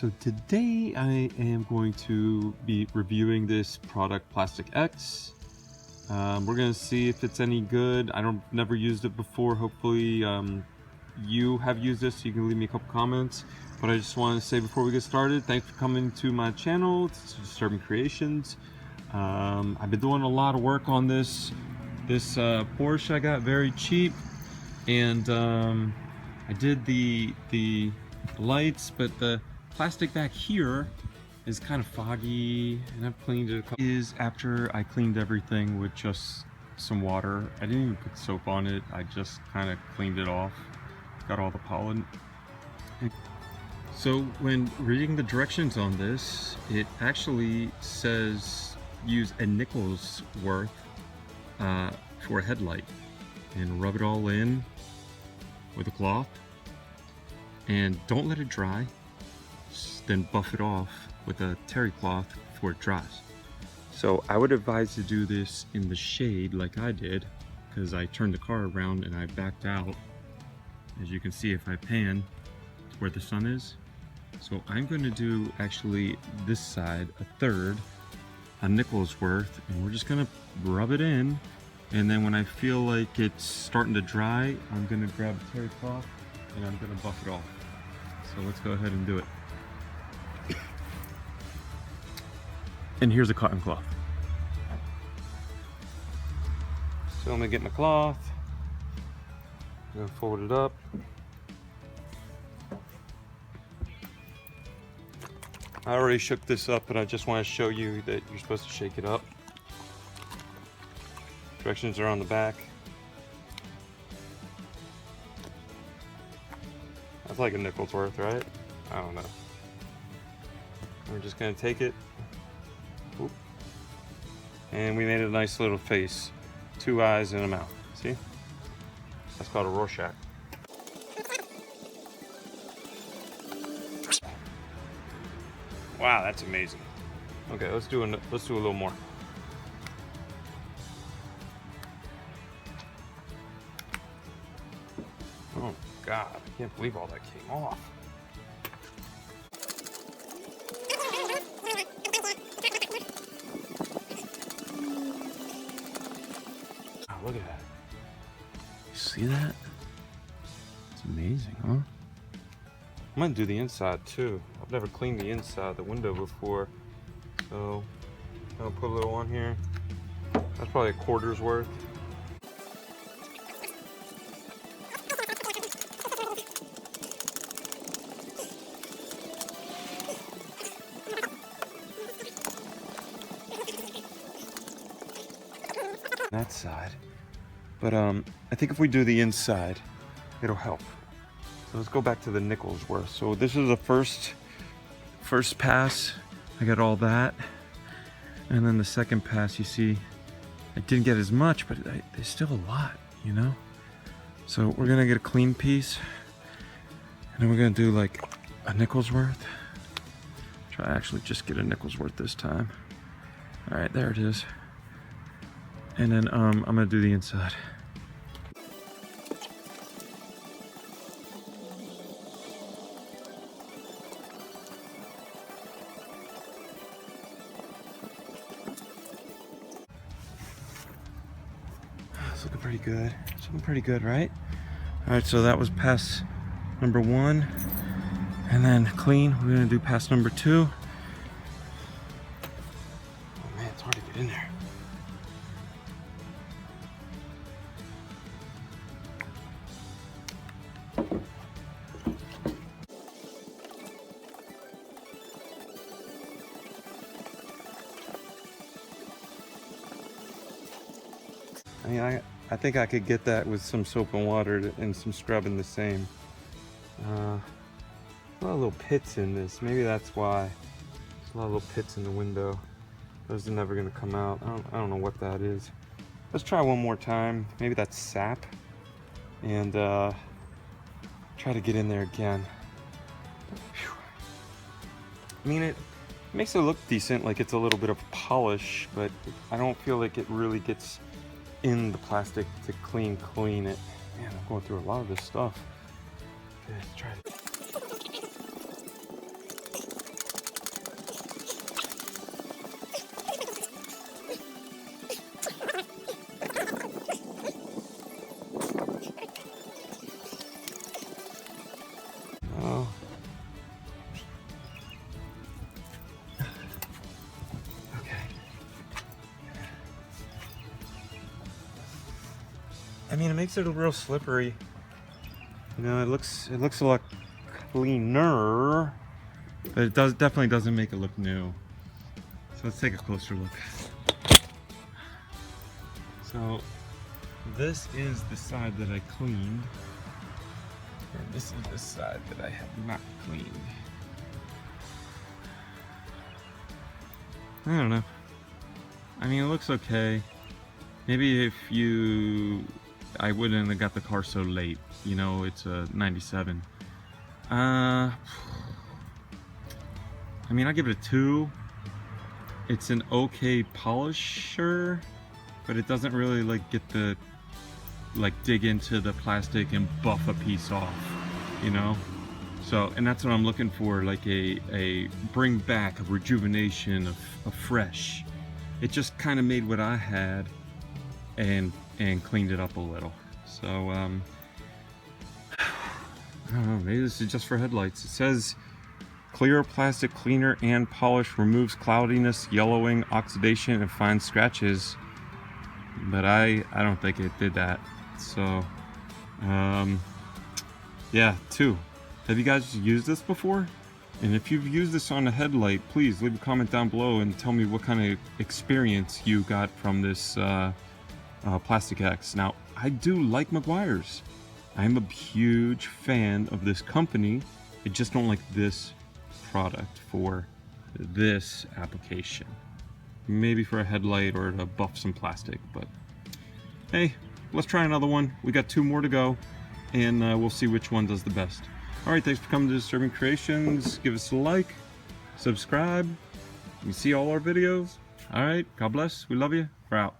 So today I am going to be reviewing this product, PlastX. We're gonna see if it's any good. Never used it before. Hopefully you have used this, so you can leave me a couple comments. But I just want to say before we get started, thanks for coming to my channel. It's Disturbing Kreationz. I've been doing a lot of work on this Porsche I got very cheap, and I did the lights, but the plastic back here is kind of foggy, and I've cleaned it after I cleaned everything with just some water. I didn't even put soap on it. I just kind of cleaned it off, got all the pollen. So when reading the directions on this, it actually says use a nickel's worth for a headlight, and rub it all in with a cloth, and don't let it dry. Then buff it off with a terry cloth before it dries. So I would advise to do this in the shade like I did, because I turned the car around and I backed out. As you can see, if I pan to where the sun is. So I'm going to do actually this side a third, a nickel's worth, and we're just going to rub it in. And then when I feel like it's starting to dry, I'm going to grab a terry cloth and I'm going to buff it off. So let's go ahead and do it. And here's a cotton cloth. So I'm gonna get my cloth, I'm gonna fold it up. I already shook this up, but I just want to show you that you're supposed to shake it up. Directions are on the back. That's like a nickel's worth, right? I don't know. We're just gonna take it. Oop. And we made a nice little face. 2 eyes and a mouth. See? That's called a Rorschach. Wow, that's amazing. Okay, let's do a little more. Oh God, I can't believe all that came off. Look at that. You see that? It's amazing, huh? I'm gonna do the inside too. I've never cleaned the inside of the window before. So I'm gonna put a little on here. That's probably a quarter's worth. That side. But I think if we do the inside, it'll help. So let's go back to the nickel's worth. So this is the first pass. I got all that. And then the second pass, you see, I didn't get as much, but there's still a lot, you know? So we're gonna get a clean piece. And then we're gonna do like a nickel's worth. Try to actually just get a nickel's worth this time. All right, there it is. And then I'm gonna do the inside. It's looking pretty good. It's looking pretty good, right? All right, so that was pass number 1. And then clean, we're gonna do pass number 2. Oh man, it's hard to get in there. I mean, I think I could get that with some soap and water and some scrubbing the same. A lot of little pits in this. Maybe that's why. There's a lot of little pits in the window. Those are never gonna come out. I don't know what that is. Let's try one more time. Maybe that's sap. And try to get in there again. Whew. I mean, it makes it look decent, like it's a little bit of polish, but I don't feel like it really gets in the plastic to clean it. Man, I'm going through a lot of this stuff. Okay, let's try it. I mean, it makes it real slippery. You know, it looks a lot cleaner, but it definitely doesn't make it look new. So let's take a closer look. So this is the side that I cleaned, and this is the side that I have not cleaned. I don't know. I mean, it looks okay. Maybe if I wouldn't have got the car so late. You know, it's a 97. I mean, I'll give it a 2. It's an okay polisher, but it doesn't really dig into the plastic and buff a piece off, you know? So, and that's what I'm looking for, like a bring back, a rejuvenation of fresh. It just kind of made what I had and cleaned it up a little. So, I don't know, maybe this is just for headlights. It says clear plastic cleaner and polish removes cloudiness, yellowing, oxidation, and fine scratches. But I don't think it did that. So, yeah, 2. Have you guys used this before? And if you've used this on a headlight, please leave a comment down below and tell me what kind of experience you got from this PlastX. Now, I do like Meguiar's. I'm a huge fan of this company. I just don't like this product for this application. Maybe for a headlight or to buff some plastic, but hey, let's try another one. We got 2 more to go, and we'll see which one does the best. Alright, thanks for coming to Disturbing Kreationz. Give us a like, subscribe, you see all our videos. Alright, God bless, we love you, we're out.